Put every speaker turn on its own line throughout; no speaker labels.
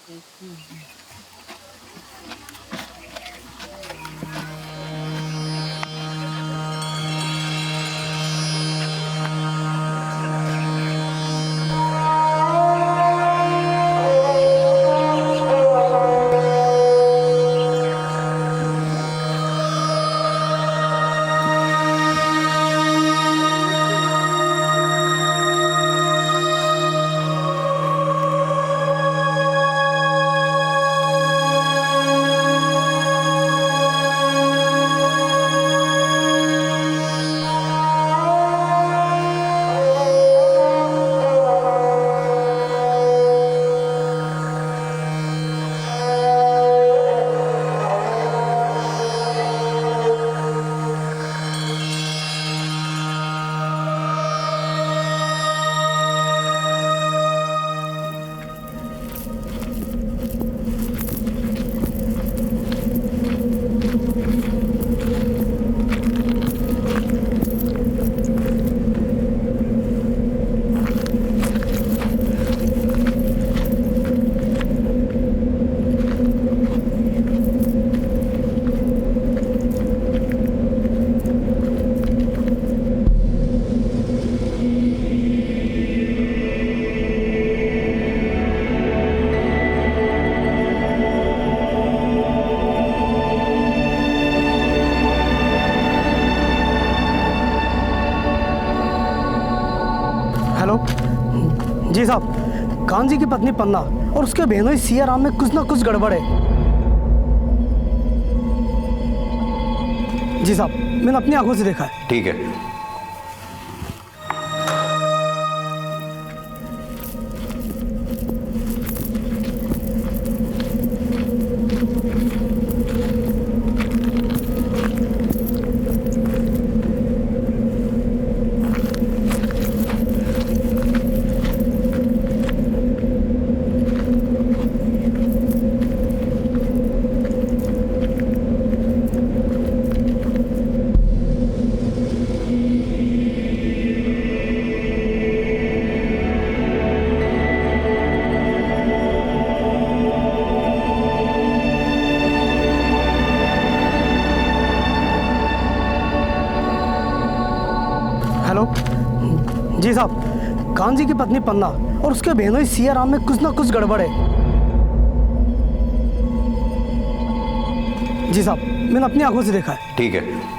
Hello जी साहब, खान जी की पत्नी पन्ना और उसके बहनोई सिया राम में कुछ ना कुछ गड़बड़ है। जी साहब, मैंने अपनी आंखों से देखा है।
ठीक है।
हेलो जी साहब, खान जी की पत्नी पन्ना और उसके बहनोई सिया राम में कुछ ना कुछ गड़बड़ है। जी साहब, मैंने अपनी आंखों से देखा है।
ठीक है।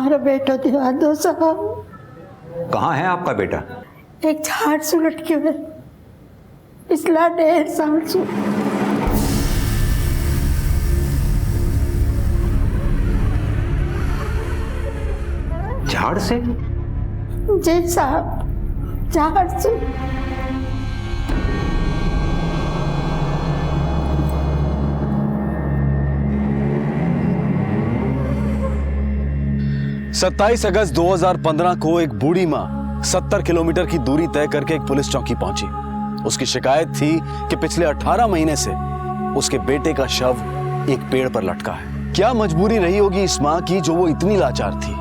मारो बेटो दिवा दो साहब।
कहाँ है आपका बेटा?
एक झाड़ से लटके हुए पिछला 1.5 साल से।
झाड़ से?
जी साहब, झाड़ से।
सत्ताईस अगस्त 2015 को एक बूढ़ी मां 70 किलोमीटर की दूरी तय करके एक पुलिस चौकी पहुंची। उसकी शिकायत थी कि पिछले 18 महीने से उसके बेटे का शव एक पेड़ पर लटका है। क्या मजबूरी रही होगी इस मां की जो वो इतनी लाचार थी,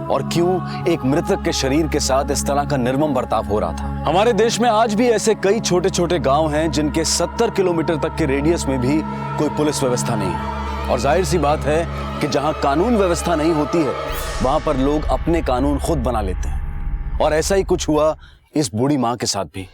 और क्यों एक मृतक के शरीर के साथ इस तरह का निर्मम बर्ताव हो रहा था। हमारे देश में आज भी ऐसे कई छोटे छोटे गांव हैं जिनके 70 किलोमीटर तक के रेडियस में भी कोई पुलिस व्यवस्था नहीं है। और जाहिर सी बात है कि जहां कानून व्यवस्था नहीं होती है वहां पर लोग अपने कानून खुद बना लेते हैं, और ऐसा ही कुछ हुआ इस बूढ़ी मां के साथ भी।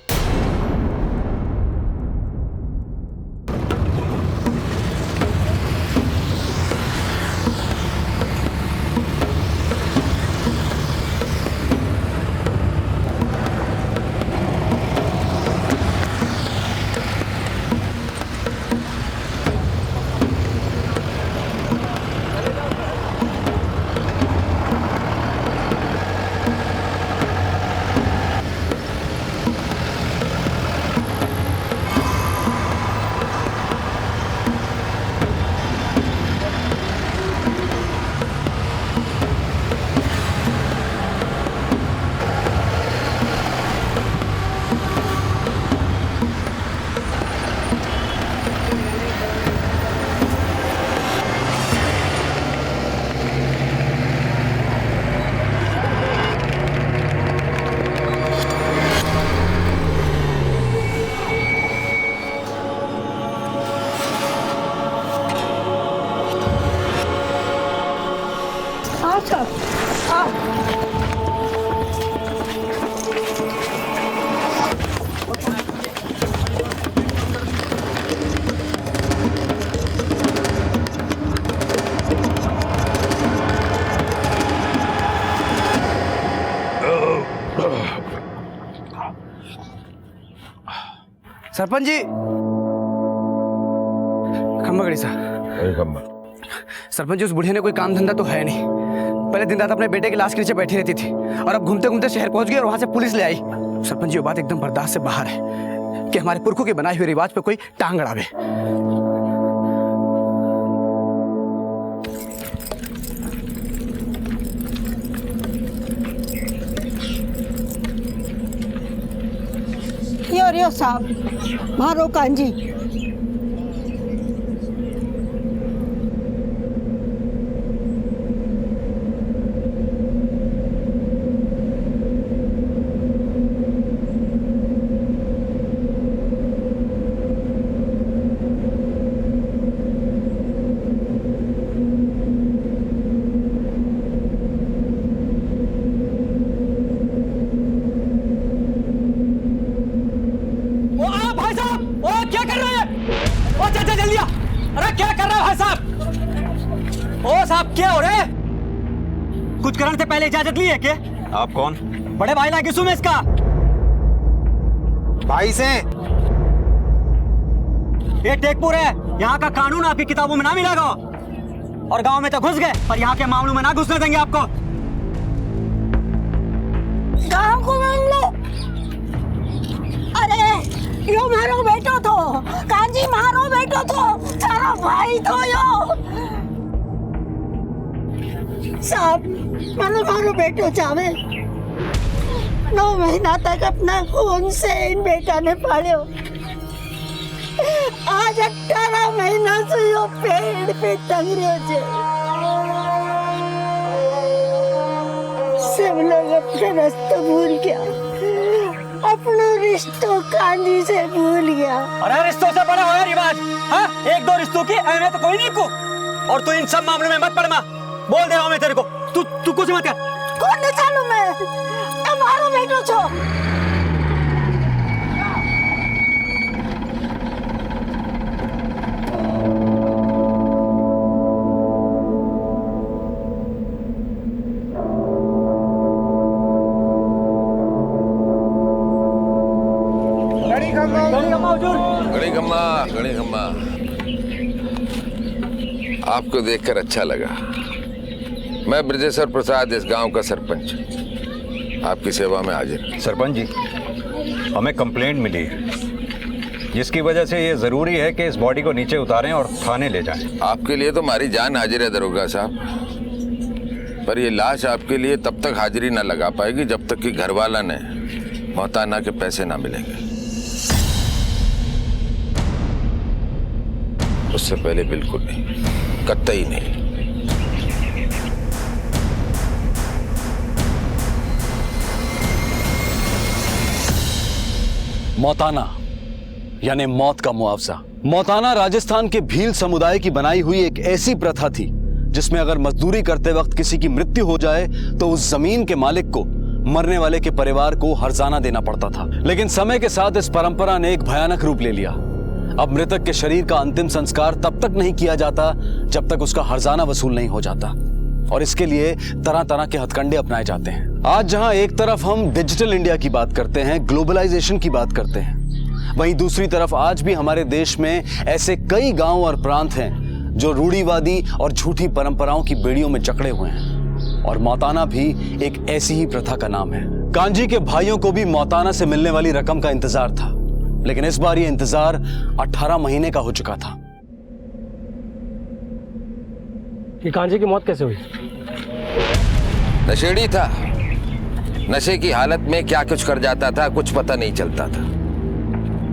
सरपंच जी, खम्बा गड़ी सा।
खम्बा।
सरपंच जी, उस बुढ़िया ने कोई काम धंधा तो है नहीं। पहले दिन रात अपने बेटे की लाश के नीचे बैठी रहती थी, और अब घूमते घूमते शहर पहुंच गई और वहां से पुलिस ले आई। सरपंच जी, वो बात एकदम बर्दाश्त से बाहर है कि हमारे पुरखों के बनाए हुए रिवाज पे कोई टांग अड़ावे।
यो साहब, मारो कांजी।
क्या हो रहा है? कुछ करने से पहले इजाजत ली है क्या?
आप कौन?
बड़े भाई लागे सुन इसका
भाई से।
ये टेकपुर है, यहाँ का कानून आपकी किताबों में ना मिलेगा, और गांव में तो घुस गए पर यहाँ के मामलों में ना घुसने देंगे आपको।
गांव को मान लो। अरे यो मारो बेटो तो, कांजी मारो बेटो तो, सारा भाई तो यो। साहब, मारो बेटो चावे। 9 महीना तक अपना खून से इन बेटा ने पालियो। आज 18 महीना से यो पेड़ पे टंग रहे छे। सब लोग अपना रास्ता भूल गया, अपना रिश्तों कांजी से भूल गया।
अरे रिश्तों से बड़ा होया रिवाज, हाँ? 1-2 रिश्तों की अहमियत तो कोई नहीं को, और तू इन सब मामलों में मत पड़। बोल दे रहा हूं मैं तेरे को, तू कुछ मत कर।
कौन न चालू मैं, मारो बेटो छो।
गणी खम्मा आपको देखकर अच्छा लगा। मैं ब्रजेश्वर प्रसाद, इस गांव का सरपंच, आपकी सेवा में हाजिर।
सरपंच जी, हमें कंप्लेंट मिली है जिसकी वजह से ये जरूरी है कि इस बॉडी को नीचे उतारें और थाने ले जाएं।
आपके लिए तो हमारी जान हाजिर है दरोगा साहब, पर ये लाश आपके लिए तब तक हाजिरी न लगा पाएगी जब तक कि घरवाला ने मोहताना के पैसे ना मिलेंगे। उससे पहले बिल्कुल नहीं, कतई नहीं।
मौताना यानी मौत का मुआवजा। मौताना राजस्थान के भील समुदाय की बनाई हुई एक ऐसी प्रथा थी जिसमें अगर मजदूरी करते वक्त किसी की मृत्यु हो जाए तो उस जमीन के मालिक को मरने वाले के परिवार को हर्जाना देना पड़ता था। लेकिन समय के साथ इस परंपरा ने एक भयानक रूप ले लिया। अब मृतक के शरीर का अंतिम संस्कार तब तक नहीं किया जाता जब तक उसका हर्जाना वसूल नहीं हो जाता, और इसके लिए तरह तरह के हथकंडे अपनाए जाते हैं। आज जहां एक तरफ हम डिजिटल इंडिया की बात करते हैं, ग्लोबलाइजेशन की बात करते हैं, वहीं दूसरी तरफ आज भी हमारे देश में ऐसे कई गांव और प्रांत हैं जो रूढ़िवादी और झूठी परंपराओं की बेड़ियों में जकड़े हुए हैं, और मौताना भी एक ऐसी ही प्रथा का नाम है। कांजी के भाइयों को भी मौताना से मिलने वाली रकम का इंतजार था, लेकिन इस बार यह इंतजार 18 महीने का हो चुका था।
कि कांजी की मौत कैसे हुई?
नशेड़ी था, नशे की हालत में क्या कुछ कर जाता था कुछ पता नहीं चलता था।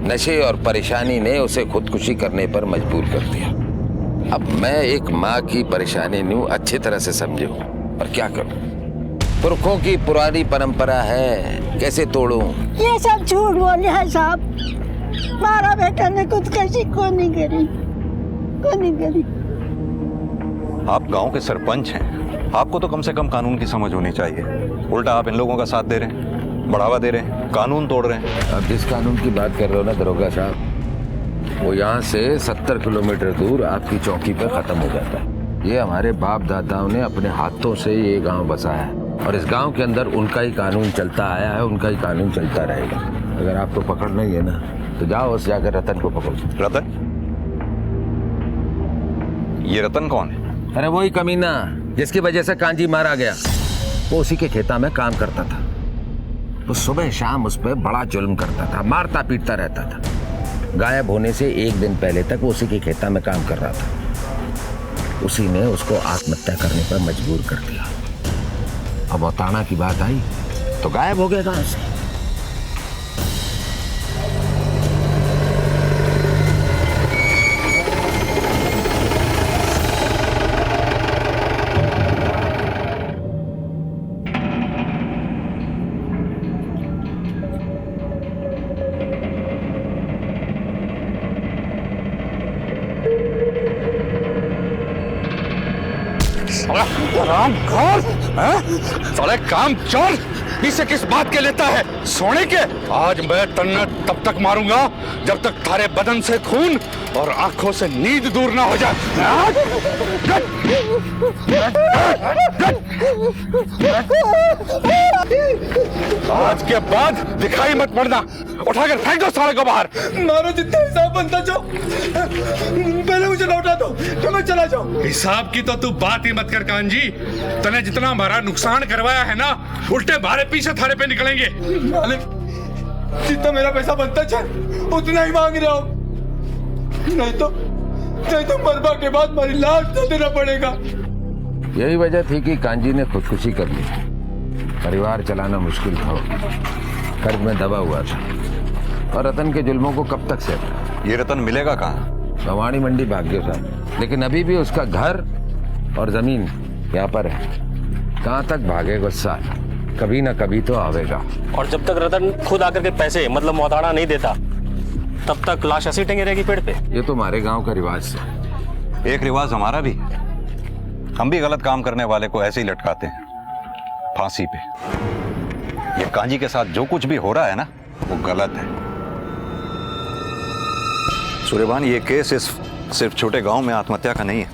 नशे और परेशानी ने उसे खुदकुशी करने पर मजबूर कर दिया। अब मैं एक माँ की परेशानी नू अच्छी तरह से समझू, पर क्या करूं? पुरखों की पुरानी परंपरा है, कैसे तोड़ूं?
ये सब झूठ बोले हैं साहब। हमारा बेटा ने खुदकुशी को नहीं करी।
आप गांव के सरपंच हैं, आपको तो कम से कम कानून की समझ होनी चाहिए। उल्टा आप इन लोगों का साथ दे रहे हैं, बढ़ावा दे रहे हैं, कानून तोड़ रहे हैं।
अब जिस कानून की बात कर रहे हो ना दरोगा साहब, वो यहाँ से 70 किलोमीटर दूर आपकी चौकी पर खत्म हो जाता है। ये हमारे बाप दादाओं ने अपने हाथों से ये गांव बसाया है, और इस गांव के अंदर उनका ही कानून चलता आया है, उनका ही कानून चलता रहेगा। अगर आपको पकड़ना ही है ना तो जाओ उस जाकर रतन को पकड़ो।
रतन? ये रतन कौन है?
अरे वही कमीना जिसकी वजह से कांजी मारा गया। वो उसी के खेता में काम करता था। वो सुबह शाम उस पर बड़ा जुल्म करता था, मारता पीटता रहता था। गायब होने से एक दिन पहले तक वो उसी के खेता में काम कर रहा था। उसी ने उसको आत्महत्या करने पर मजबूर कर दिया। अब मौताना की बात आई तो गायब हो गया कहां से।
साले काम चोर, इसे किस बात के लेता है? सोने के? आज मैं तन्ने तब तक मारूंगा जब तक थारे बदन से खून और आंखों से नींद दूर ना हो जाए। आज के बाद दिखाई मत पड़ना, उठाकर फेंक दो साले को बाहर।
मारो जितना हिसाब बनता जाओ, पहले मुझे लौटा दो तो मैं चला जाऊं।
हिसाब की तो तू बात ही मत कर कांजी। तने जितना हमारा नुकसान करवाया है ना, उल्टे भारे पीछे थारे पे निकलेंगे।
मालिक, जितना मेरा पैसा बनता चल उतना ही मांग रहा हूँ, नहीं तो मरबा के बाद मेरी लाश तो देना पड़ेगा।
यही वजह थी कि कांजी ने खुदकुशी कर ली। परिवार चलाना मुश्किल था, कर्ज में दबा हुआ था, और रतन के जुल्मों को कब तक सहता।
ये रतन मिलेगा कहाँ?
भवानी मंडी भाग गया साहब, लेकिन अभी भी उसका घर और जमीन यहाँ पर है। कहाँ तक भागेगा साल, कभी ना कभी तो आवेगा।
और जब तक रतन खुद आकर के पैसे मतलब मौताना नहीं देता तब तक लाश ऐसी टंगी रहेगी पेड़ पे।
ये तो हमारे गांव का रिवाज है।
एक रिवाज हमारा भी, हम भी गलत काम करने वाले को ऐसे ही लटकाते हैं फांसी पे। ये कांजी के साथ जो कुछ भी हो रहा है ना, वो गलत है। सूर्यभान, ये केस सिर्फ छोटे गांव में आत्महत्या का नहीं है,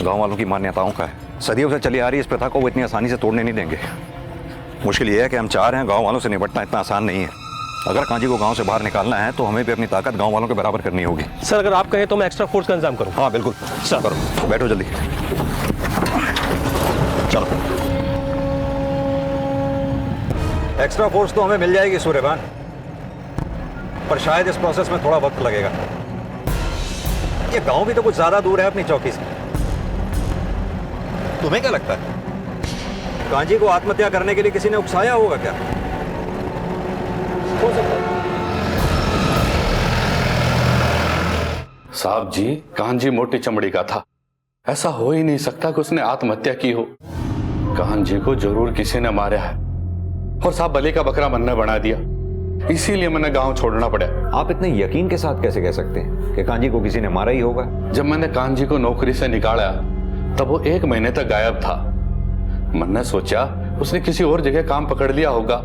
गांव वालों की मान्यताओं का है। सदियों से चली आ रही इस प्रथा को वो इतनी आसानी से तोड़ने नहीं देंगे। मुश्किल ये है कि हम चाह रहे हैं, गांव वालों से निपटना इतना आसान नहीं है। अगर कांजी को गांव से बाहर निकालना है तो हमें भी अपनी ताकत गांव वालों के बराबर करनी होगी।
सर अगर आप कहें तो मैं एक्स्ट्रा फोर्स का इंतजाम करूँ।
हाँ बिल्कुल सर, करो, बैठो जल्दी, चलो। एक्स्ट्रा फोर्स तो हमें मिल जाएगी सूर्यभान, पर शायद इस प्रोसेस में थोड़ा वक्त लगेगा। ये गांव भी तो कुछ ज्यादा दूर है अपनी चौकी से। तुम्हें क्या लगता है कांजी को आत्महत्या करने के लिए किसी ने उकसाया होगा क्या? हो सकता है।
साहब जी, कान्जी मोटी चमड़ी का था, ऐसा हो ही नहीं सकता कि उसने आत्महत्या की हो। कान्जी को जरूर किसी ने मारा है और साहब बलि का बकरा मन्ना बना दिया, इसीलिए मैंने गांव छोड़ना पड़ा।
आप इतने यकीन के साथ कैसे कह सकते हैं कि कांजी को किसी ने मारा ही होगा?
जब मैंने कान्जी को नौकरी से निकाला तब वो 1 महीने तक गायब था। मैंने सोचा उसने किसी और जगह काम पकड़ लिया होगा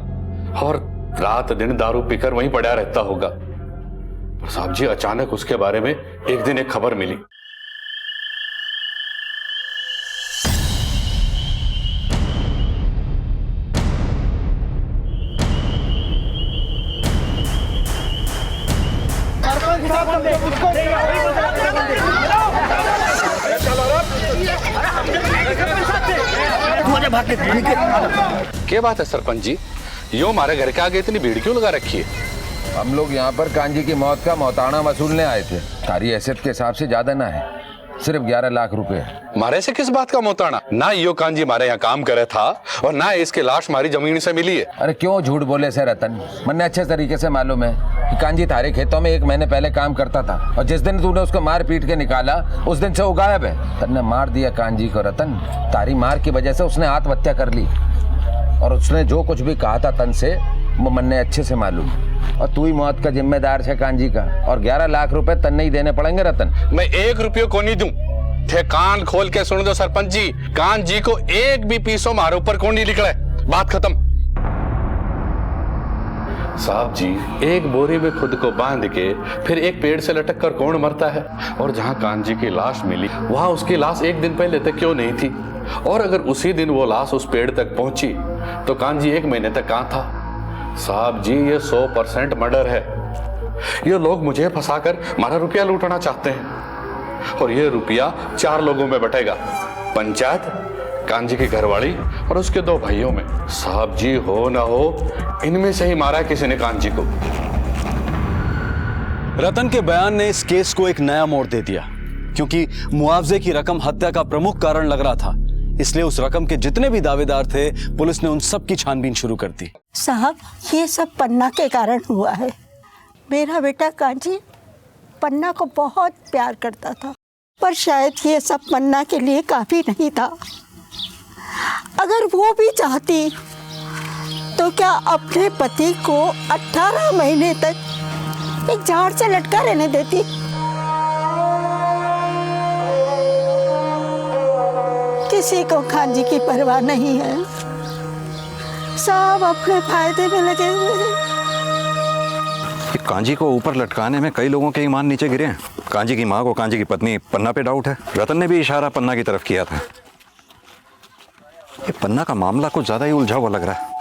और रात दिन दारू पीकर वहीं पड़ा रहता होगा। पर साहब जी, अचानक उसके बारे में एक दिन एक खबर मिली। क्या बात है सरपंच जी, यो हमारे घर के आगे इतनी भीड़ क्यों लगा रखी है?
हम लोग यहाँ पर कांजी की मौत का मौताना वसूलने आए थे। सारी हैसियत के हिसाब से ज्यादा ना है, सिर्फ 11 लाख रुपए।
मारे से किस बात का मोताना? ना यो कांजी मारे यहाँ काम करे था और ना इसकी लाश हमारी जमीन से मिली है।
अरे क्यों झूठ बोले से रतन, मन्ने अच्छे तरीके से मालूम है कि कांजी तारे खेतों में 1 महीने पहले काम करता था और जिस दिन तूने उसको मार पीट के निकाला उस दिन से वो गायब है। तन्ने मार दिया कांजी को रतन, तारी मार की वजह से उसने आत्महत्या कर ली और उसने जो कुछ भी कहा था तन से वो मन्ने अच्छे से मालूम। और तू ही मौत का जिम्मेदार है कांजी का, और 11 लाख रुपए तन्ने ही देने पड़ेंगे रतन।
मैं 1 रुपये को नहीं दूं। थे कान खोल के सुन दो सरपंच जी, कांजी को 1 भी पीसो मारे ऊपर कौन नहीं निकले, बात खत्म। साहब जी, एक बोरी में खुद को बांध के फिर एक पेड़ से लटक कर कौन मरता है? और जहां कांजी की लाश मिली वहां उसकी लाश 1 दिन पहले तक क्यों नहीं थी? और अगर उसी दिन वो लाश उस पेड़ तक पहुंची तो कांजी 1 महीने तक कहां था? साहब जी, ये 100% मर्डर है। ये लोग मुझे फंसाकर हमारा रुपया लूटना चाहते हैं और ये रुपया 4 लोगों में बटेगा, पंचायत, कांजी की घरवाली और उसके 2 भाइयों में। साहब जी, हो ना हो इनमें से ही मारा किसी ने कांजी को।
रतन के बयान ने इस केस को एक नया मोड़ दे दिया, क्योंकि मुआवजे की रकम हत्या का प्रमुख कारण लग रहा था। इसलिए उस रकम के जितने भी दावेदार थे पुलिस ने उन सब की छानबीन शुरू कर दी।
साहब, ये सब पन्ना के कारण हुआ है। मेरा बेटा कांजी पन्ना को बहुत प्यार करता था, पर शायद ये सब पन्ना के लिए काफी नहीं था। अगर वो भी चाहती तो क्या अपने पति को 18 महीने तक एक झाड़ से लटका रहने देती? किसी को कांजी की परवाह नहीं है, सब अपने फायदे में लगे हुए हैं।
कांजी को ऊपर लटकाने में कई लोगों के ईमान नीचे गिरे हैं। कांजी की माँ को कांजी की पत्नी पन्ना पे डाउट है। रतन ने भी इशारा पन्ना की तरफ किया था। ये पन्ना का मामला कुछ ज्यादा ही उलझा हुआ लग रहा है।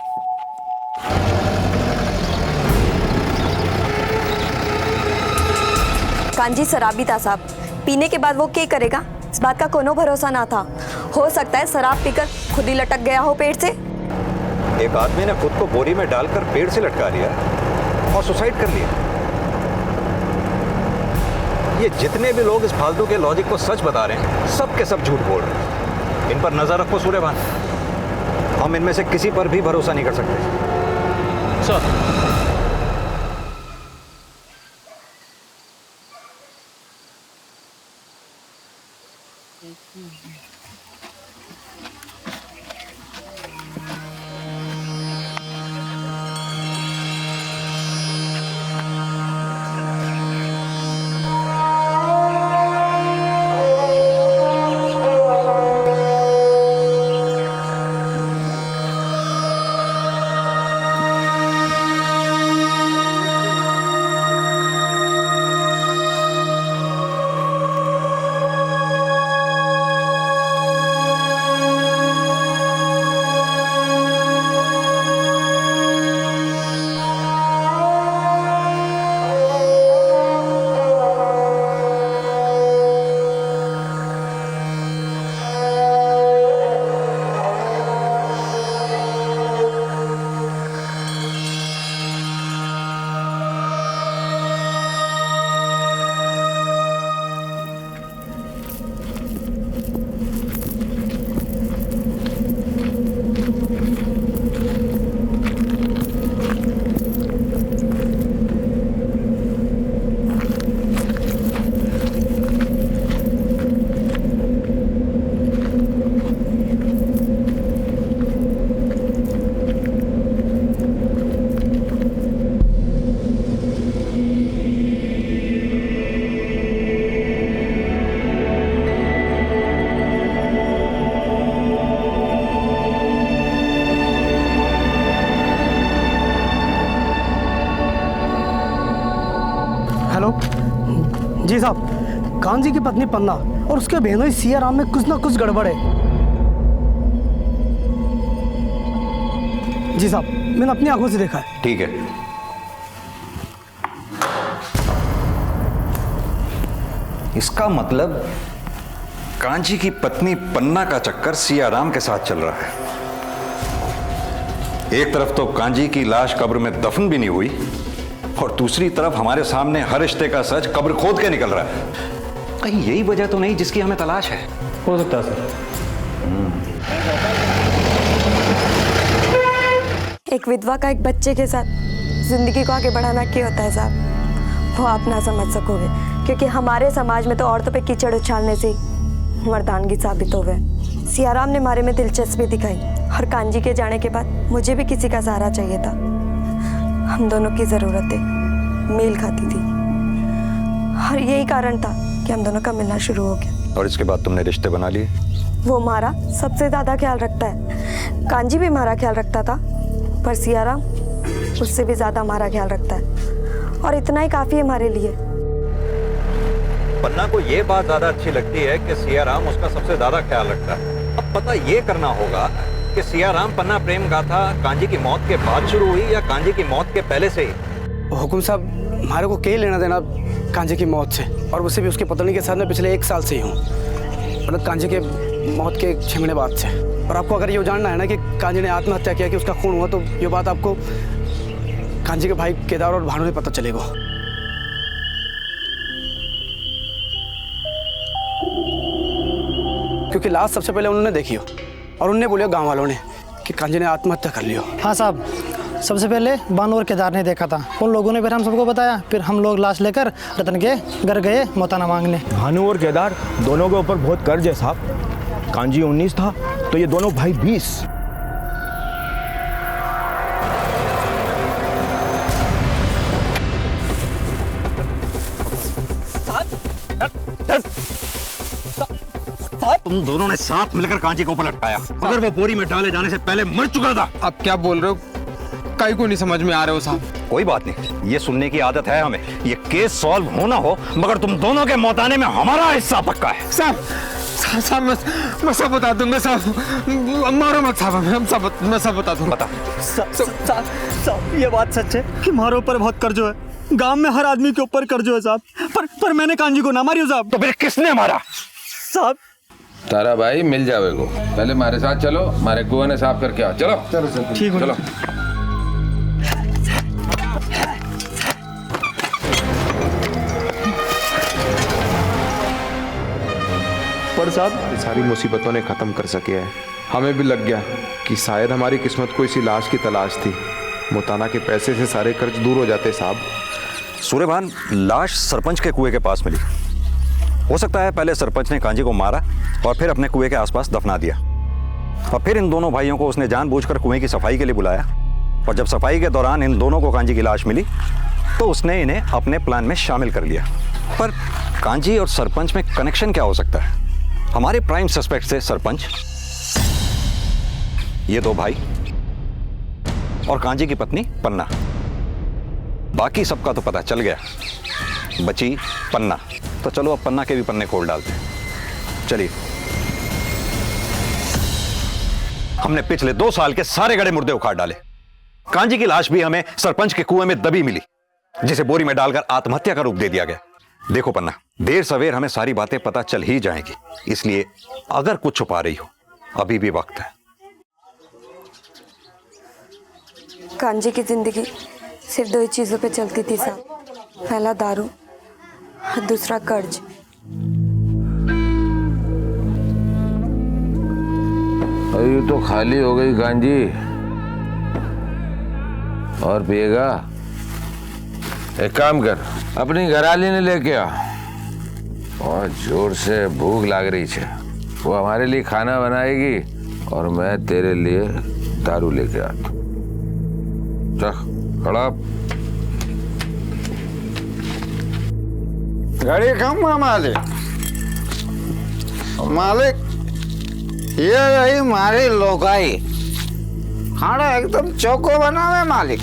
कांजी शराबी था साहब, पीने के बाद वो क्या करेगा इस बात का कोनो भरोसा ना था। हो सकता है शराब पीकर खुद ही लटक गया हो पेड़ से।
एक आदमी ने खुद को बोरी में डालकर पेड़ से लटका लिया और सुसाइड कर लिया। ये जितने भी लोग इस फालतू के लॉजिक को सच बता रहे हैं, सब के सब झूठ बोल रहे हैं। इन पर नजर रखो सूर्यभान, हम इनमें से किसी पर भी भरोसा नहीं कर सकते।
सर,
हेलो जी साहब, कांजी की पत्नी पन्ना और उसके बहनोई सिया राम में कुछ ना कुछ गड़बड़ है। जी साहब, मैंने अपनी आंखों से देखा है।
ठीक है, इसका मतलब कांजी की पत्नी पन्ना का चक्कर सियाराम के साथ चल रहा है। एक तरफ तो कांजी की लाश कब्र में दफन भी नहीं हुई और दूसरी तरफ हमारे सामने हर रिश्ते का सच कब्र खोद के निकल रहा है। कहीं यही वजह तो नहीं जिसकी हमें तलाश है?
हो सकता है सर।
एक विधवा का एक बच्चे के साथ जिंदगी को आगे बढ़ाना क्या होता है साहब, वो आप ना समझ सकोगे, क्योंकि हमारे समाज में तो औरतों पे कीचड़ उछालने से मर्दानगी साबित हो गए। सियाराम ने मारे में दिलचस्पी दिखाई और कांजी के जाने के बाद मुझे भी किसी का सहारा चाहिए था। हम दोनों की ज़रूरतें मेल खाती थी और यही कारण था कि हम दोनों का मिलना शुरू हो गया।
और इसके बाद तुमने रिश्ते बना लिए?
वो हमारा सबसे ज़्यादा ख्याल रखता है। कांजी भी हमारा ख्याल रखता था, पर सियाराम उससे भी ज़्यादा हमारा ख्याल रखता है और इतना ही काफ़ी है हमारे लिए।
पन्ना को ये बात ज्यादा अच्छी लगती है कि सियाराम उसका सबसे ज्यादा ख्याल रखता है। अब पता ये करना होगा कि सियाराम पन्ना प्रेम गाथा कांजी की मौत के बाद शुरू हुई या कांजी की मौत के पहले से ही?
हुकुम साहब, हमारे को क्या लेना देना कांजी की मौत से, और उसे भी उसके पत्नी के साथ में पिछले 1 साल से ही हूँ, मतलब कांजी के मौत के 6 महीने बाद से। और आपको अगर ये जानना है ना कि कांजी ने आत्महत्या किया कि उसका खून हुआ, तो ये बात आपको कांजी के भाई केदार और भानु ने पता चलेगा। क्योंकि लाश सबसे पहले उन्होंने देखी हो और उनने बोलियो गांव वालों ने कि कांजी ने आत्महत्या कर लियो।
हाँ साहब, सबसे पहले भानु और केदार ने देखा था, उन लोगों ने फिर हम सबको बताया, फिर हम लोग लाश लेकर रतन के घर गए मोताना मांगने।
भानु और केदार दोनों के ऊपर बहुत कर्ज है साहब। कांजी 19 था तो ये दोनों भाई 20।
तुम दोनों ने साथ मिलकर कांजी को ऊपर लटकाया, अगर वो बोरी में डाले जाने से पहले मर चुका था।
अब क्या बोल रहे हो? कहीं को नहीं समझ में आ रहे हो साहब।
कोई बात नहीं, ये सुनने की आदत है हमें। ये केस सॉल्व होना हो मगर तुम दोनों के मौताने में हमारा हिस्सा पक्का है।
साहब मैं सब बता दूंगा साहब, मारो मत साहब, मैं सब बता दूंगा।
साहब ये बात सच है कि हमारे ऊपर बहुत कर्जो है, गांव में हर आदमी के ऊपर कर्जो है साहब, पर मैंने कांजी को ना मारियो साहब।
तो फिर किसने मारा?
साहब
तारा भाई मिल जावेगो, पहले हमारे साथ चलो, हमारे कुआं ने साफ करके आओ। चलो
ठीक है,
चलो।
पर साहब
सारी मुसीबतों ने खत्म कर सके है। हमें भी लग गया कि शायद हमारी किस्मत को इसी लाश की तलाश थी। मोताना के पैसे से सारे कर्ज दूर हो जाते साहब।
सूर्यभान, लाश सरपंच के कुएं के पास मिली। हो सकता है पहले सरपंच ने कांजी को मारा और फिर अपने कुएं के आसपास दफना दिया, और फिर इन दोनों भाइयों को उसने जानबूझकर कुएं की सफाई के लिए बुलाया, और जब सफाई के दौरान इन दोनों को कांजी की लाश मिली तो उसने इन्हें अपने प्लान में शामिल कर लिया। पर कांजी और सरपंच में कनेक्शन क्या हो सकता है? हमारे प्राइम सस्पेक्ट थे सरपंच, ये 2 भाई और कांजी की पत्नी पन्ना। बाकी सबका तो पता चल गया, बची पन्ना। तो चलो अब पन्ना के भी पन्ने खोल डालते हैं। चलिए, हमने पिछले 2 साल के सारे गड़े मुर्दे उखाड़ डाले। कांजी की लाश भी हमें सरपंच के कुएं में दबी मिली, जिसे बोरी में डालकर आत्महत्या का रूप दे दिया गया। देखो पन्ना, देर सवेर हमें सारी बातें पता चल ही जाएंगी, इसलिए अगर कुछ छुपा रही हो अभी भी वक्त है।
कांजी की जिंदगी सिर्फ 2 ही चीज़ों पे चलती थी साहब, पहला दारू, दूसरा कर्ज।
ये तो खाली हो गई कांजी, और पिएगा? एक काम कर, अपनी घरवाली ने लेके आ, और जोर से भूख लग रही है, वो हमारे लिए खाना बनाएगी और मैं तेरे लिए दारू लेके आता। चल खड़ा।
गाड़ी कम मालिक। मालिक ये रही मारी लोकाई, खाना एकदम चौको बनावे मालिक।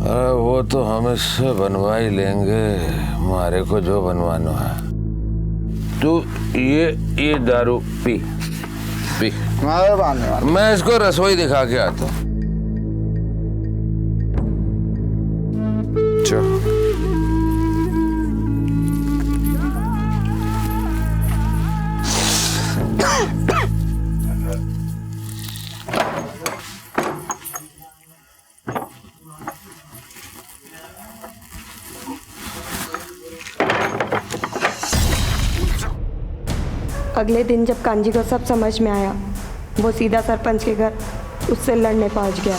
अरे वो तो हम इससे बनवा ही लेंगे, हमारे को जो बनवाना है। तू ये दारू पी पी। मैं इसको रसोई दिखा के आता हूँ।
अगले दिन जब कांजी को सब समझ में आया, वो सीधा सरपंच के घर उससे लड़ने पहुंच गया।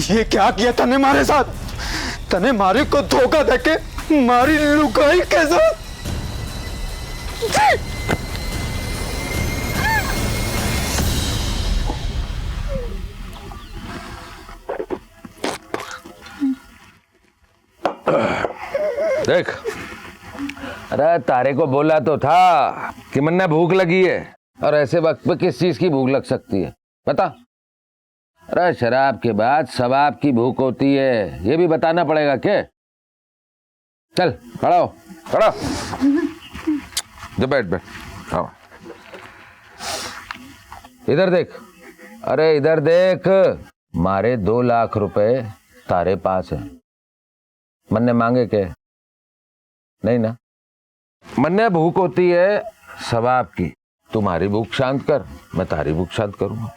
ये क्या किया तने मारे साथ? तने मारी को धोखा देके मारी लुगाई के साथ।
देख, अरे तारे को बोला तो था कि मन्ना भूख लगी है, और ऐसे वक्त पे किस चीज की भूख लग सकती है बता? अरे शराब के बाद सवाब की भूख होती है, ये भी बताना पड़ेगा क्या? चल खड़ा हो, खड़ा जो बैठ आओ। इधर देख, अरे इधर देख, मारे 2 लाख रुपए तारे पास है। मन्ने मांगे के नहीं ना? मन्ने भूख होती है सवाब की, तुम्हारी भूख शांत कर, मैं तारी भूख शांत करूंगा।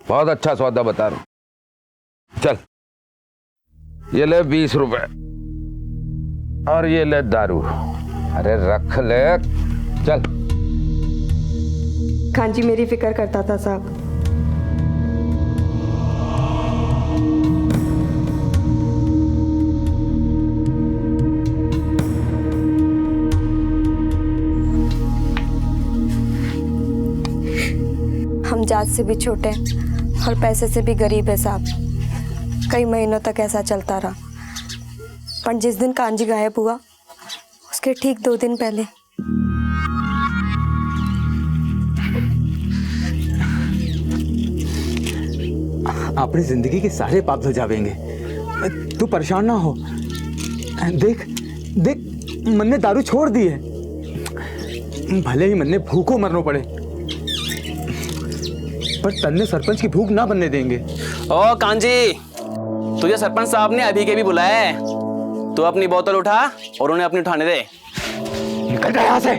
बहुत अच्छा सौदा बता रहा हूं। चल ये ले 20 रुपए और ये ले दारू। अरे रख ले, चल।
कांजी मेरी फिक्र करता था साहब। हम जात से भी छोटे और पैसे से भी गरीब है साहब। कई महीनों तक ऐसा चलता रहा, पर जिस दिन कांजी गायब हुआ उसके ठीक 2 दिन पहले
अपनी जिंदगी के सारे पाप धो जावेंगे। तू परेशान ना हो। देख देख, मन्ने दारू छोड़ दी है, भले ही मन्ने भूखों मरना पड़े, पर तन्ने सरपंच की भूख ना बनने देंगे।
ओ कांजी, तुझे सरपंच साहब ने अभी के भी बुलाया है। तू अपनी बोतल उठा और उन्हें अपनी उठाने दे।
निकल जा यहाँ से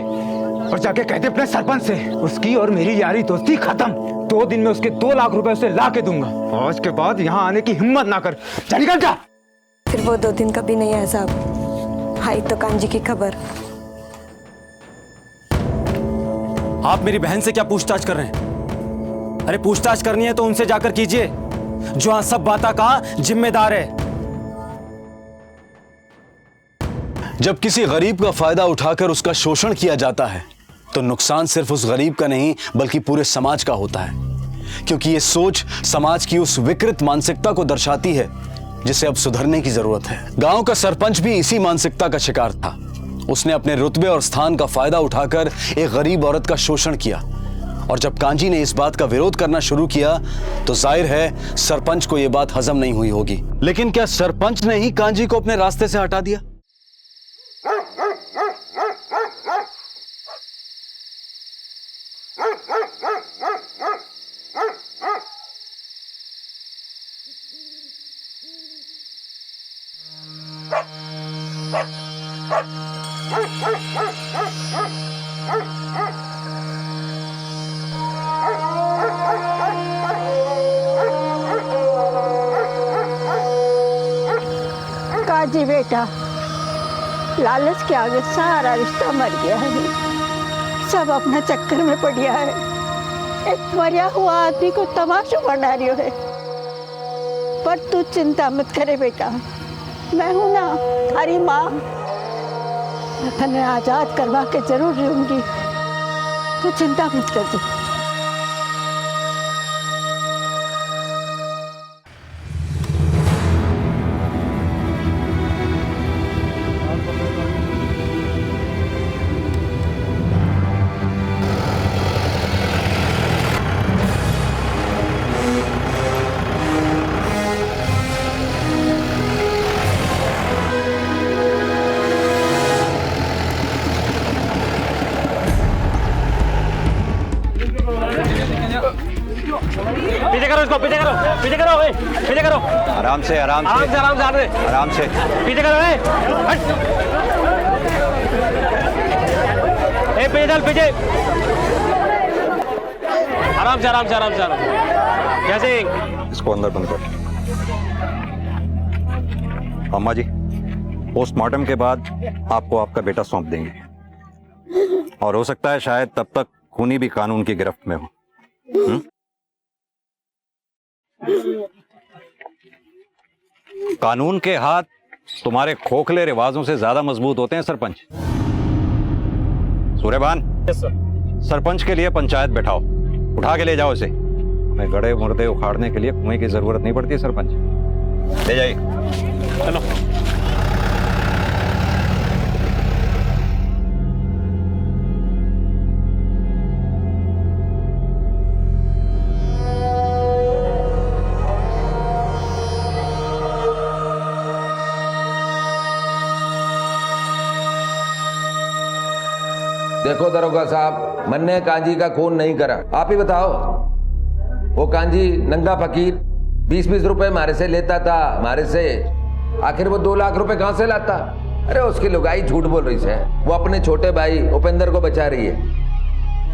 और जाके कहते अपने सरपंच से उसकी और मेरी यारी दोस्ती खत्म। 2 दिन में उसके 2 लाख रुपए उसे ला के दूंगा, और उसके बाद यहाँ आने की हिम्मत ना कर। जा निकल जा।
फिर वो 2 दिन कभी नहीं आया साहब। आई तो कांजी की खबर।
आप मेरी बहन से क्या पूछताछ कर रहे हैं? अरे पूछताछ करनी है तो उनसे जाकर कीजिए, जो हाँ सब बातों का जिम्मेदार है।
जब किसी गरीब का फायदा उठाकर उसका शोषण किया जाता है तो नुकसान सिर्फ उस गरीब का नहीं बल्कि पूरे समाज का होता है, क्योंकि ये सोच समाज की उस विकृत मानसिकता को दर्शाती है जिसे अब सुधरने की जरूरत है। गांव का सरपंच भी इसी मानसिकता का शिकार था। उसने अपने रुतबे और स्थान का फायदा उठाकर एक गरीब औरत का शोषण किया, और जब कांजी ने इस बात का विरोध करना शुरू किया तो जाहिर है सरपंच को यह बात हजम नहीं हुई होगी। लेकिन क्या सरपंच ने ही कांजी को अपने रास्ते से हटा दिया?
काजी बेटा, लालच के आगे सारा रिश्ता मर गया है। सब अपना चक्कर में पड़ गया है। एक मरिया हुआ आदमी को तमाशा बना रही है। पर तू चिंता मत करे बेटा, मैं हूं ना, थारी माँ। मैं तन्ने आजाद करवा के जरूर रहूंगी, तू चिंता मत कर दे।
करो, पीछे करो, पीछे करो, पीछे करो।
आराम से आराम से
आराम से, आराम से,
आराम से।
पीछे करो, हट। पीछे चल, पीछे। आराम से, आराम से, आराम से, आराम से। कैसे?
इसको अंदर बंद कर। अम्मा जी, पोस्टमार्टम के बाद आपको आपका बेटा सौंप देंगे, और हो सकता है शायद तब तक खूनी भी कानून की गिरफ्त में हो। कानून के हाथ तुम्हारे खोखले रिवाजों से ज्यादा मजबूत होते हैं सरपंच। सूर्यभान, सरपंच के लिए पंचायत बैठाओ, उठा के ले जाओ इसे। हमें गड़े मुर्दे उखाड़ने के लिए कुएं की जरूरत नहीं पड़ती सरपंच। ले जाइए।
चलो।
देखो दरोगा साहब, मैंने कांजी का खून नहीं करा। आप ही बताओ, वो कांजी नंगा फकीर 20-20 रुपए मारे से लेता था, मारे से। आखिर वो 2 लाख रुपए कहां से लाता? अरे उसकी लुगाई झूठ बोल रही है। वो अपने छोटे भाई उपेंद्र को बचा रही है।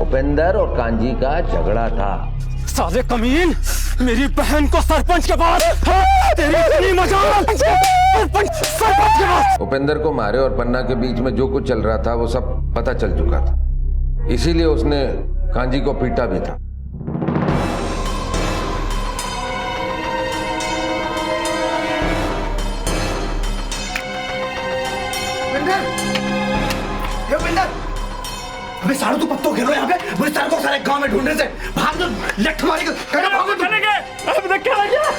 उपेंद्र और कांजी का झगड़ा था।
साले कमीन, मेरी बहन को सरपंच के पास, तेरी मजाल, सरपंच के पास।
उपेंद्र को मारे और पन्ना के बीच में जो कुछ चल रहा था वो सब पता चल चुका था, इसीलिए उसने कांजी को पीटा भी था।
अबे साढ़ू, तू पत्तों घेरो यहाँ पे, मुझे सर को सारे गांव में ढूंढने से भाग दो, लठ मारी भागो चलेंगे। अब तक क्या लगा?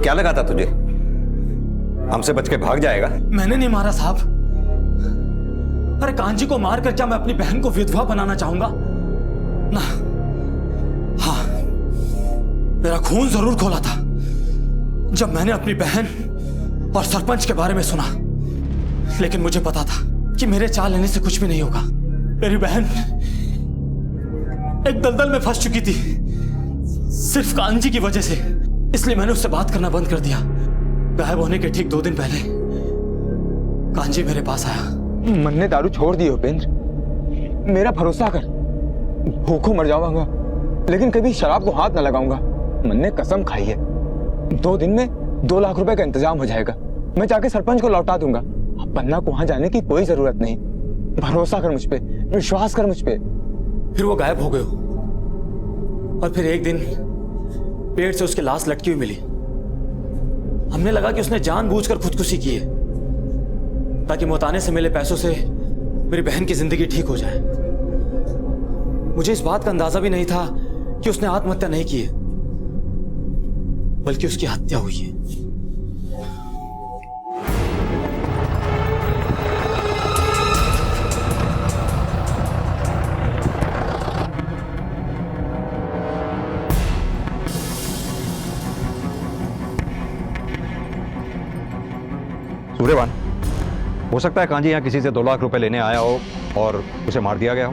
क्या लगा था तुझे? हमसे बच के भाग जाएगा?
मैंने नहीं मारा साहब। अरे कांजी को मारकर क्या मैं अपनी बहन को विधवा बनाना चाहूंगा? ना। हाँ, मेरा खून जरूर खोला था जब मैंने अपनी बहन और सरपंच के बारे में सुना, लेकिन मुझे पता था कि मेरे चाल लेने से कुछ भी नहीं होगा। मेरी बहन एक दलदल में फंस चुकी थी सिर्फ कांजी की वजह से, इसलिए मैंने उससे बात करना बंद कर दिया। गायब होने के ठीक 2 दिन पहले कांजी मेरे पास आया।
मैंने दारू छोड़ दी उपेंद्र, मेरा भरोसा कर, भूखों मर जाऊंगा लेकिन कभी शराब को हाथ न लगाऊंगा। मैंने कसम खाई है, 2 दिन में 2 लाख रुपए का इंतजाम हो जाएगा। मैं जाके सरपंच को लौटा दूंगा। अब पन्ना को वहां जाने की कोई जरूरत नहीं। भरोसा कर मुझ पे, विश्वास कर मुझ पे।
फिर वो गायब हो गए और फिर एक दिन पेड़ से उसकी लाश लटकी हुई मिली। हमने लगा कि उसने जानबूझकर खुदकुशी की है ताकि मोताने से मिले पैसों से मेरी बहन की जिंदगी ठीक हो जाए। मुझे इस बात का अंदाजा भी नहीं था कि उसने आत्महत्या नहीं की है, बल्कि उसकी हत्या हुई है।
सूर्यवान, हो सकता है कांजी यहाँ किसी से 2 लाख रुपए लेने आया हो और उसे मार दिया गया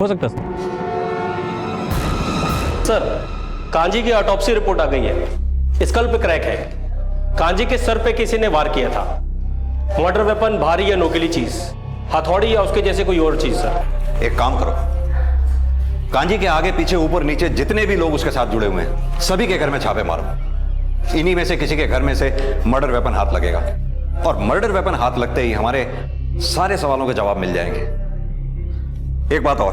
हो
सकता है सर। कांजी की ऑटोप्सी रिपोर्ट आ गई है। स्कल पे क्रैक है। कांजी के सर पे किसी ने वार किया था। मर्डर वेपन भारी या नोकीली चीज, हथौड़ी या उसके जैसे कोई और चीज सर।
एक काम करो, कांजी के आगे पीछे ऊपर नीचे जितने भी लोग उसके साथ जुड़े हुए हैं सभी के घर में छापे मारो। इन्हीं में से किसी के घर में से मर्डर वेपन हाथ लगेगा, और मर्डर वेपन हाथ लगते ही हमारे सारे सवालों के जवाब मिल जाएंगे। एक बात और,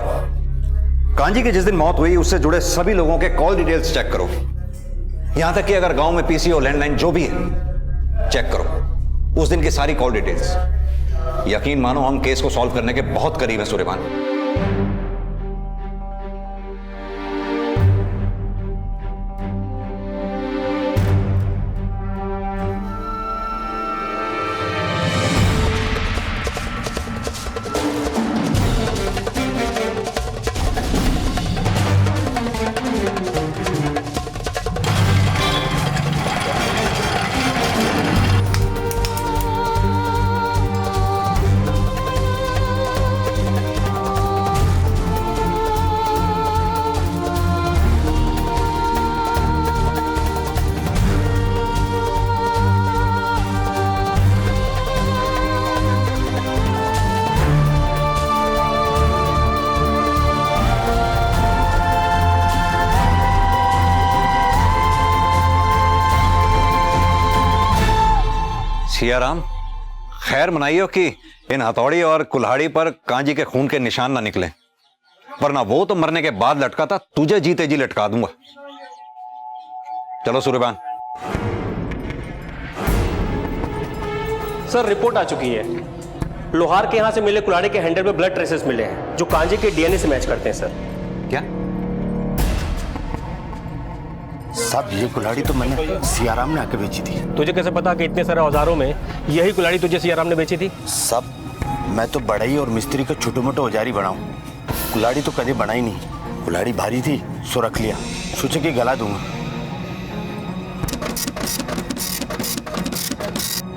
कांजी की जिस दिन मौत हुई उससे जुड़े सभी लोगों के कॉल डिटेल्स चेक करो। यहां तक कि अगर गांव में पीसी और लैंडलाइन जो भी है चेक करो, उस दिन की सारी कॉल डिटेल्स। यकीन मानो हम केस को सॉल्व करने के बहुत करीब हैं सूर्यभान। सियाराम, खैर मनाइयो कि इन हथौड़ी और कुल्हाड़ी पर कांजी के खून के निशान ना निकले, वरना वो तो मरने के बाद लटका था, तुझे जीते जी लटका दूंगा। चलो सूर्यबान।
सर रिपोर्ट आ चुकी है। लोहार के यहां से मिले कुल्हाड़ी के हैंडल में ब्लड ट्रेसेस मिले हैं जो कांजी के डीएनए से मैच करते हैं सर।
क्या?
साहब ये कुल्हाड़ी तो मैंने सियाराम ने आके बेची थी।
तुझे कैसे पता कि इतने सारे औजारों में यही कुल्हाड़ी तुझे सियाराम ने बेची थी?
साहब मैं तो बढ़ई और मिस्त्री का छोटे मोटे औजारी बनाऊं, कुल्हाड़ी तो कभी बनाई नहीं। कुल्हाड़ी भारी थी सो रख लिया, सोचे कि गला दूंगा।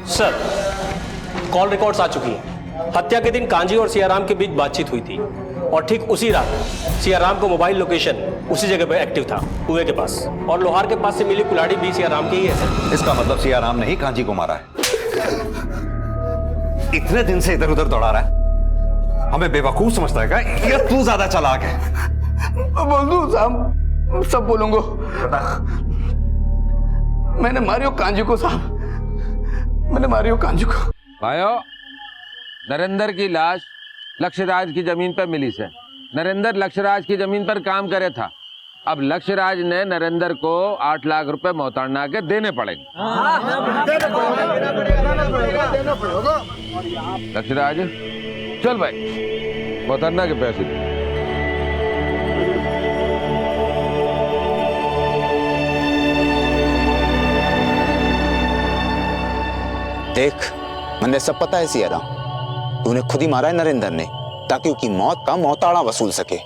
सर कॉल रिकॉर्ड्स आ चुकी हैं। हत्या के दिन कांजी और सियाराम के बीच बातचीत हुई थी और ठीक उसी रात सियाराम को मोबाइल लोकेशन उसी जगह पर एक्टिव था, कुएं के पास, और लोहार के पास से मिली कुल्हाड़ी भी सियाराम की ही है सर।
इसका मतलब सियाराम ने ही कांजी को मारा है। इतने दिन से इधर उधर दौड़ा रहा है, हमें बेवकूफ समझता है क्या? या तू ज्यादा चालाक है?
बोल दूं साहब, सब बोलूंगा। मैंने मारियो कांजी को साहब, मैंने मारियो कांजी को।
भाइयों, नरेंद्र की लाश लक्ष्यराज की जमीन पर मिली से। नरेंद्र लक्ष्यराज की जमीन पर काम करे था। अब लक्ष्यराज ने नरेंद्र को 8 लाख रुपए मोहताना के देने पड़ेंगे। लक्ष्यराज चल भाई, मोहताना के पैसे दे।
देख, मैंने सब पता है सियाराम, तूने खुद ही मारा है नरेंद्र ने ताकि उसकी मौत का मोहताड़ा वसूल सके।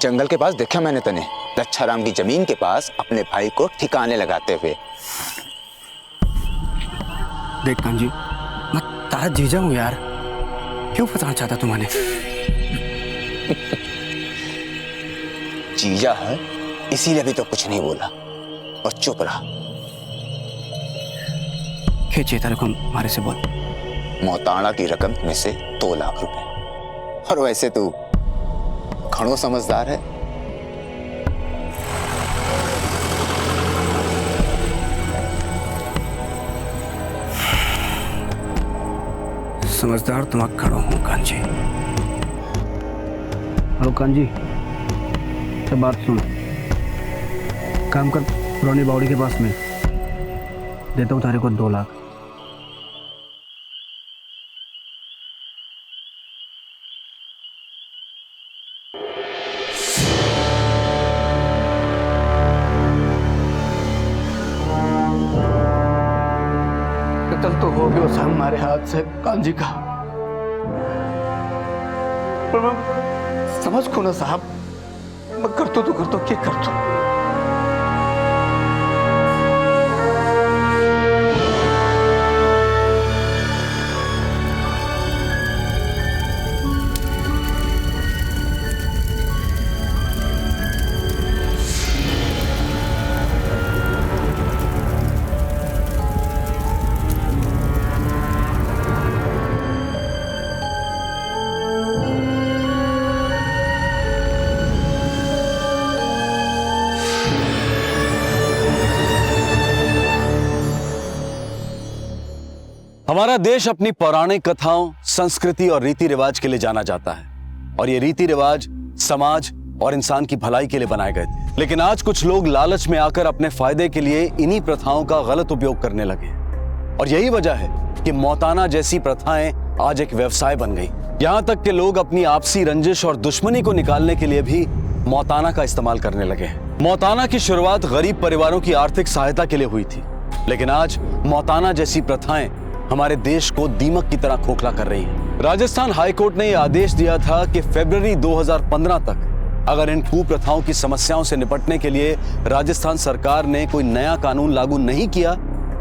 जंगल के पास देखा मैंने तने लच्छाराम की जमीन के पास अपने भाई को ठिकाने लगाते हुए।
देख कांजी, मैं तारा जीजा हूं यार, क्यों फंसाना चाहता तुम्हारे?
जीजा है इसीलिए भी तो कुछ नहीं बोला और चुप रहा।
खींचिए तारे को हमारे से बोल।
मोहताड़ा की रकम में से 2 लाख रुपए, और वैसे तू घणो समझदार है।
समझदार तुम खड़ो हूं कांजी। हेलो कांजी, सब बात सुन। काम कर, पुरानी बावड़ी के पास में देता हूं तारे को 2 लाख। कत्ल तो हो गया हमारे हाथ से कांजी का, पर मैं समझ को ना साहब, मैं कर तो क्या कर तो।
हमारा देश अपनी पौराणिक कथाओं, संस्कृति और रीति रिवाज के लिए जाना जाता है, और ये रीति रिवाज समाज और इंसान की भलाई के लिए बनाए गए थे। लेकिन आज कुछ लोग लालच में आकर अपने फायदे के लिए इन्हीं प्रथाओं का गलत उपयोग करने लगे, और यही वजह है कि मौताना जैसी प्रथाएं आज एक व्यवसाय बन गई। यहाँ तक कि लोग अपनी आपसी रंजिश और दुश्मनी को निकालने के लिए भी मौताना का इस्तेमाल करने लगे हैं। मौताना की शुरुआत गरीब परिवारों की आर्थिक सहायता के लिए हुई थी, लेकिन आज मौताना जैसी प्रथाएं हमारे देश को दीमक की तरह खोखला कर रही है। राजस्थान हाईकोर्ट ने यह आदेश दिया था कि फरवरी 2015 तक अगर इन कुप्रथाओं की समस्याओं से निपटने के लिए राजस्थान सरकार ने कोई नया कानून लागू नहीं किया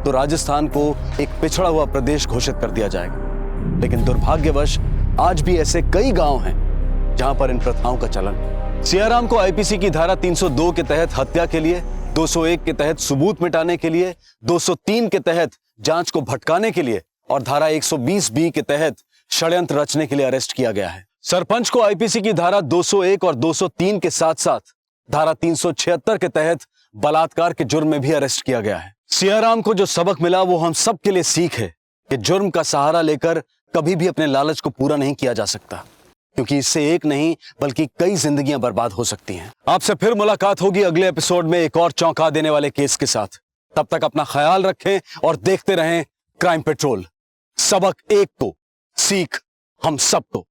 तो राजस्थान को एक पिछड़ा हुआ प्रदेश घोषित कर दिया जाएगा। लेकिन दुर्भाग्यवश आज भी ऐसे कई गांव हैं जहां पर इन प्रथाओं का चलन है। सियाराम को आईपीसी की धारा 302 के तहत हत्या के लिए, 201 के तहत सबूत मिटाने के लिए, 203 के तहत जांच को भटकाने के लिए और धारा 120B के तहत षड्यंत्र रचने के लिए अरेस्ट किया गया है। सरपंच को आईपीसी की धारा 201 और 203 के साथ साथ धारा 376 के तहत बलात्कार के जुर्म में भी अरेस्ट किया गया है। सियाराम को जो सबक मिला वो हम सब के लिए सीख है कि जुर्म का सहारा लेकर कभी भी अपने लालच को पूरा नहीं किया जा सकता, क्योंकि इससे एक नहीं बल्कि कई जिंदगियां बर्बाद हो सकती हैं। आपसे फिर मुलाकात होगी अगले एपिसोड में एक और चौंका देने वाले केस के साथ। तब तक अपना ख्याल रखें और देखते रहें क्राइम पेट्रोल। सबक एक को, सीख हम सबको।